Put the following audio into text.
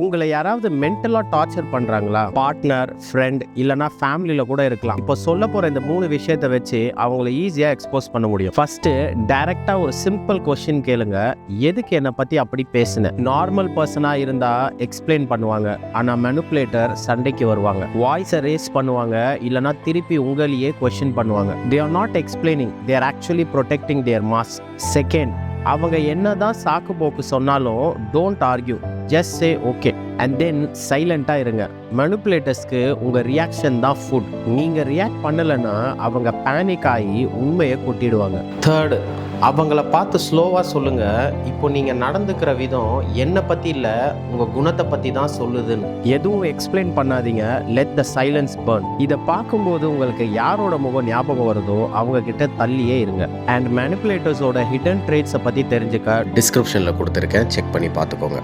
உங்களை யாராவது மென்டலா டார்ச்சர் பண்றாங்களா? பார்ட்னர், ஃப்ரெண்ட் இல்லனா ஃபேமிலில கூட இருக்கலாம். இப்போ சொல்ல போற இந்த 3 விஷயத்தை வச்சு அவங்களை ஈஸியா எக்ஸ்போஸ் பண்ண முடியும். ஃபர்ஸ்ட், டைரக்டா ஒரு சிம்பிள் क्वेश्चन கேளுங்க. எதுக்கு என்ன பத்தி அப்படி பேசுன? நார்மல் பர்சனா இருந்தா எக்ஸ்பிளைன் பண்ணுவாங்க. ஆனா மேனிபுலேட்டர் சண்டைக்கு வருவாங்க. வாய்ஸை ரேஸ் பண்ணுவாங்க இல்லனா திருப்பி உங்களையே क्वेश्चन பண்ணுவாங்க. they are not explaining, they are actually protecting their mask. Second, அவங்க என்னதான் சாக்கு போக்கு சொன்னாலும் don't argue, just say okay and then சைலண்டா இருங்க. மேனிபுலேட்டர்ஸ்க்கு உங்க ரியாக்ஷன் தான் ஃபுட். நீங்க ரியாக்ட் பண்ணலைன்னா அவங்க பேனிக் ஆகி உண்மையை கொட்டிடுவாங்க. தேர்டு, அவங்கள பார்த்து ஸ்லோவாக சொல்லுங்க, இப்போ நீங்கள் நடந்துக்கிற விதம் என்னை பற்றி இல்லை, உங்கள் குணத்தை பற்றி தான் சொல்லுதுன்னு. எதுவும் எக்ஸ்பிளைன் பண்ணாதீங்க, லெட் த சைலன்ஸ் பர்ன். இதை பார்க்கும்போது உங்களுக்கு யாரோட முகம் ஞாபகம் வருதோ அவங்க கிட்ட தள்ளியே இருங்க. அண்ட் மேனிபுலேட்டர்ஸோட ஹிடன் ட்ரேட்ஸை பற்றி தெரிஞ்சுக்க டிஸ்கிரிப்ஷனில் கொடுத்துருக்கேன், செக் பண்ணி பார்த்துக்கோங்க.